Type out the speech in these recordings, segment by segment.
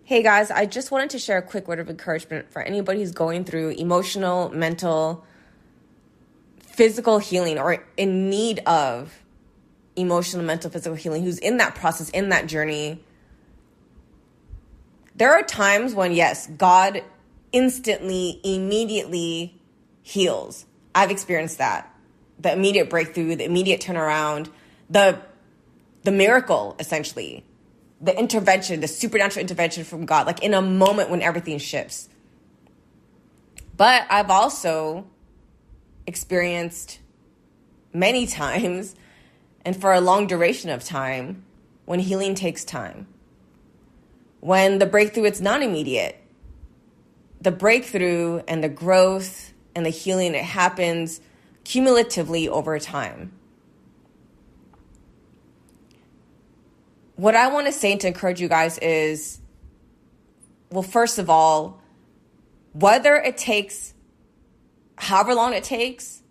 Hey guys, I just wanted to share a quick word of encouragement for anybody who's going through emotional, mental, physical healing or in need of emotional, mental, physical healing, who's in that process, in that journey. There are times when, yes, God instantly, immediately heals. I've experienced that. The immediate breakthrough, the immediate turnaround, the miracle, essentially. The intervention, the supernatural intervention from God, like in a moment when everything shifts. But I've also experienced many times and for a long duration of time when healing takes time. When the breakthrough, it's not immediate. The breakthrough and the growth and the healing, it happens cumulatively over time. What I want to say to encourage you guys is, well, first of all, whether it takes however long it takes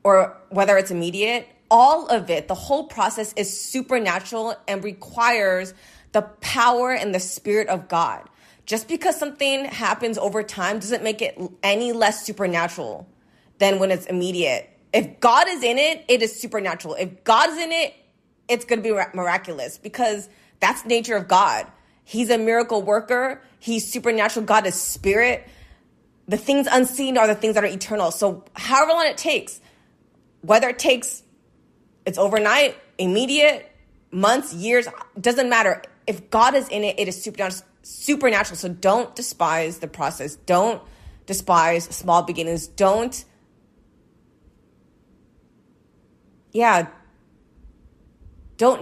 or whether it's immediate, all of it, the whole process is supernatural and requires the power and the Spirit of God. Just because something happens over time doesn't make it any less supernatural than when it's immediate. If God is in it, it is supernatural. If God is in it, it's going to be miraculous because that's the nature of God. He's a miracle worker. He's supernatural. God is spirit. The things unseen are the things that are eternal. So however long it takes, whether it takes, it's overnight, immediate, months, years, doesn't matter. If God is in it, it is supernatural. So don't despise the process. Don't despise small beginnings. Don't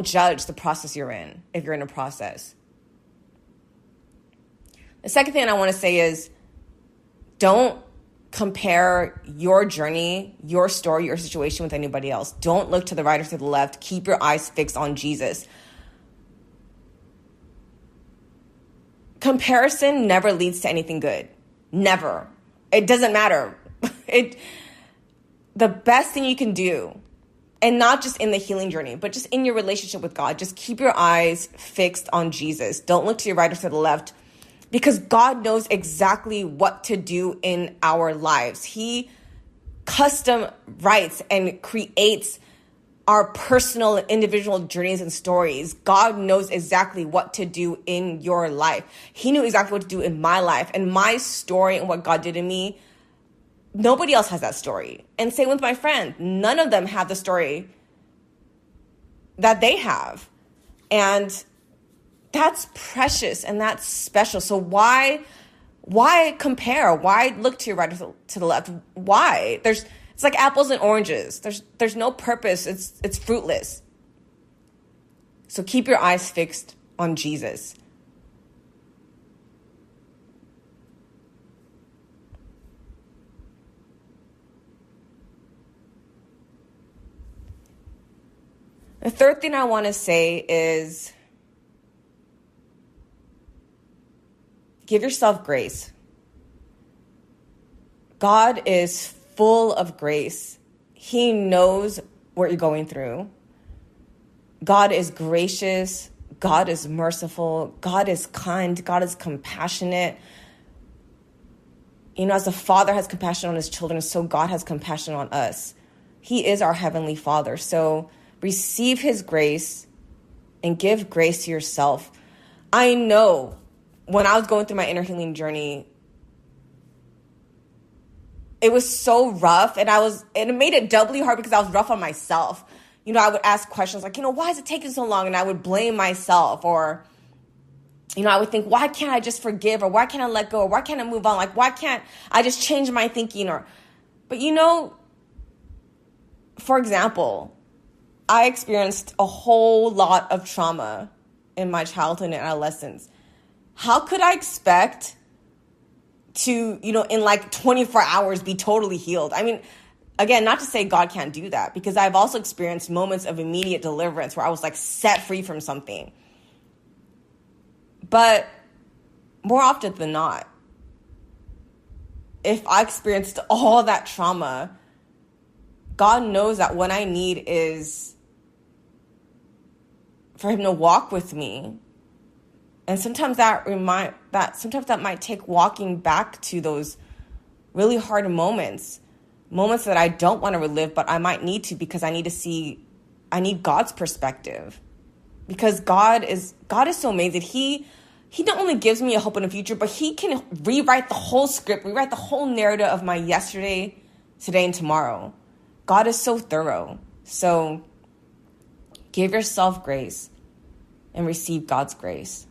judge the process you're in if you're in a process. The second thing I want to say is don't compare your journey, your story, your situation with anybody else. Don't look to the right or to the left. Keep your eyes fixed on Jesus. Comparison never leads to anything good. Never. It doesn't matter. The best thing you can do, and not just in the healing journey, but just in your relationship with God, just keep your eyes fixed on Jesus. Don't look to your right or to the left, because God knows exactly what to do in our lives. He custom writes and creates our personal individual journeys and stories. God knows exactly what to do in your life. He knew exactly what to do in my life, and my story and what God did in me. Nobody else has that story. And same with my friend. None of them have the story that they have. And that's precious and that's special. So why compare? Why look to your right or to the left? Why? It's like apples and oranges. There's no purpose. It's fruitless. So keep your eyes fixed on Jesus. The third thing I want to say is give yourself grace. God is full of grace. He knows what you're going through. God is gracious. God is merciful. God is kind. God is compassionate. As a father has compassion on his children, so God has compassion on us. He is our heavenly Father. So receive his grace and give grace to yourself. I know when I was going through my inner healing journey, it was so rough, and it made it doubly hard because I was rough on myself. I would ask questions like, why is it taking so long? And I would blame myself, or, I would think, why can't I just forgive? Or why can't I let go? Or why can't I move on? Like, why can't I just change my thinking? But for example, I experienced a whole lot of trauma in my childhood and adolescence. How could I expect to, in like 24 hours be totally healed? I mean, again, not to say God can't do that, because I've also experienced moments of immediate deliverance where I was like set free from something. But more often than not, if I experienced all that trauma, God knows that what I need is for him to walk with me And sometimes that might take walking back to those really hard moments that I don't want to relive, but I might need to, because I need God's perspective. Because God is so amazing. He not only gives me a hope in the future, but he can rewrite the whole script, rewrite the whole narrative of my yesterday, today, and tomorrow. God is so thorough. So give yourself grace and receive God's grace.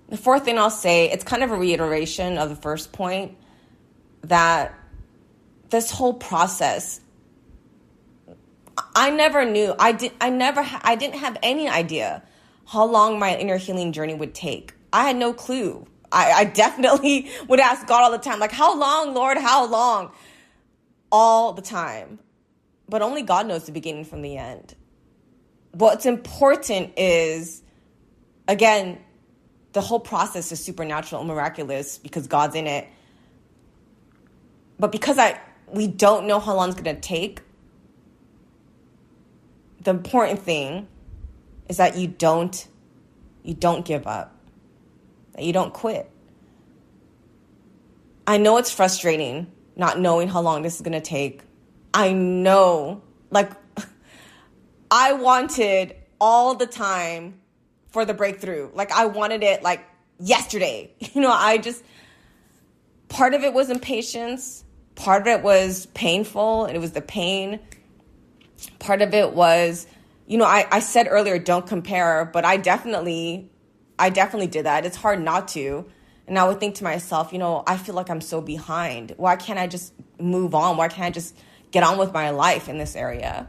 The fourth thing I'll say, it's kind of a reiteration of the first point, that this whole process, I never knew. I didn't have any idea how long my inner healing journey would take. I had no clue. I definitely would ask God all the time, like, how long, Lord, how long? All the time. But only God knows the beginning from the end. What's important is, again, the whole process is supernatural and miraculous because God's in it. But because we don't know how long it's going to take, the important thing is that you don't give up, that you don't quit. I know it's frustrating not knowing how long this is going to take. I know, like, I wanted all the time for the breakthrough. Like, I wanted it like yesterday. Part of it was impatience. Part of it was painful, and it was the pain. Part of it was, I said earlier, don't compare, but I definitely did that. It's hard not to. And I would think to myself, I feel like I'm so behind. Why can't I just move on? Why can't I just get on with my life in this area?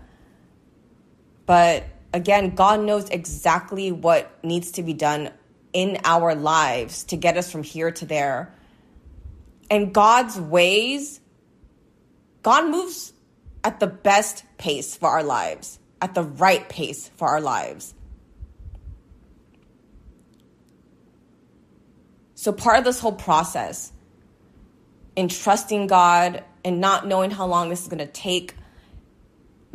But again, God knows exactly what needs to be done in our lives to get us from here to there. And God's ways, God moves at the best pace for our lives, at the right pace for our lives. So part of this whole process, in trusting God and not knowing how long this is going to take,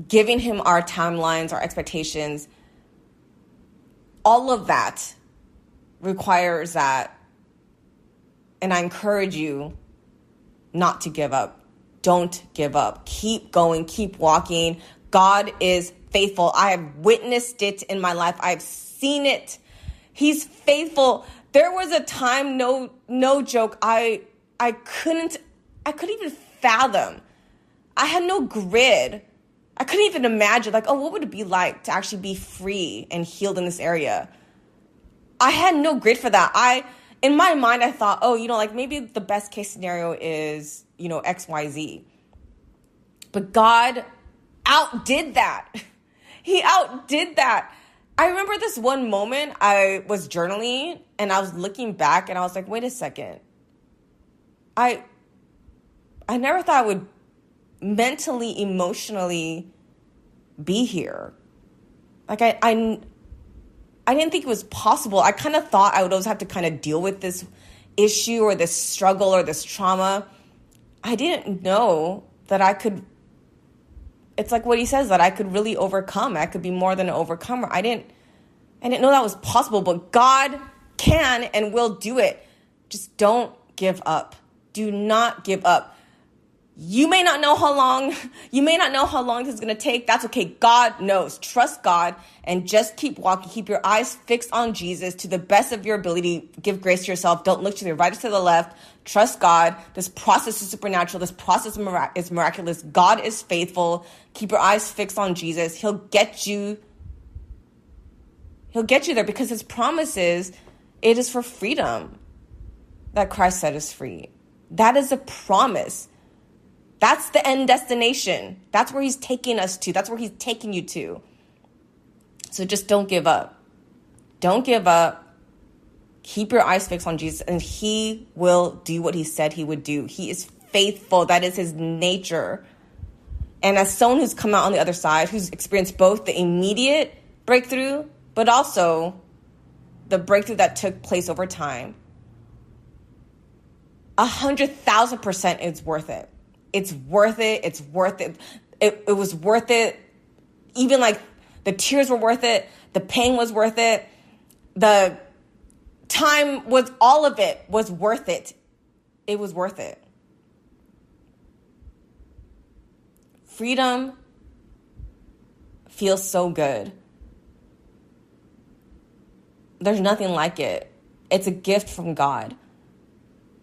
giving him our timelines, our expectations, all of that requires that. And I encourage you not to give up. Don't give up. Keep going. Keep walking. God is faithful. I have witnessed it in my life. I've seen it. He's faithful. There was a time, no joke, I couldn't even fathom. I had no grid. I couldn't even imagine, what would it be like to actually be free and healed in this area? I had no grid for that. In my mind, I thought, maybe the best case scenario is, X, Y, Z. But God outdid that. He outdid that. I remember this one moment I was journaling and I was looking back and I was like, wait a second. I never thought I would mentally, emotionally be here. I didn't think it was possible. I kind of thought I would always have to kind of deal with this issue or this struggle or this trauma. I didn't know that I could, it's like what he says, that I could really overcome. I could be more than an overcomer. I didn't know that was possible, but God can and will do it. Just don't give up. Do not give up. You may not know how long this is going to take. That's okay. God knows. Trust God and just keep walking. Keep your eyes fixed on Jesus to the best of your ability. Give grace to yourself. Don't look to the right or to the left. Trust God. This process is supernatural. This process is miraculous. God is faithful. Keep your eyes fixed on Jesus. He'll get you there because his promise is, it is for freedom that Christ set us free. That is a promise. That's the end destination. That's where he's taking us to. That's where he's taking you to. So just don't give up. Don't give up. Keep your eyes fixed on Jesus, and he will do what he said he would do. He is faithful. That is his nature. And as someone who's come out on the other side, who's experienced both the immediate breakthrough, but also the breakthrough that took place over time, 100,000% is worth it. It's worth it. It's worth it. It was worth it. Even like the tears were worth it. The pain was worth it. The time was, all of it was worth it. It was worth it. Freedom feels so good. There's nothing like it. It's a gift from God.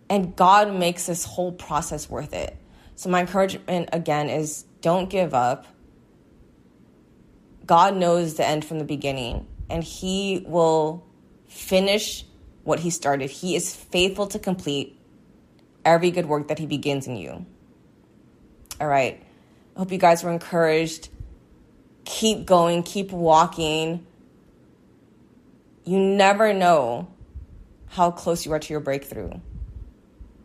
And God makes this whole process worth it. So my encouragement, again, is don't give up. God knows the end from the beginning, and he will finish what he started. He is faithful to complete every good work that he begins in you. All right. I hope you guys were encouraged. Keep going, keep walking. You never know how close you are to your breakthrough.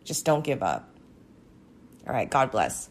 Just don't give up. All right, God bless.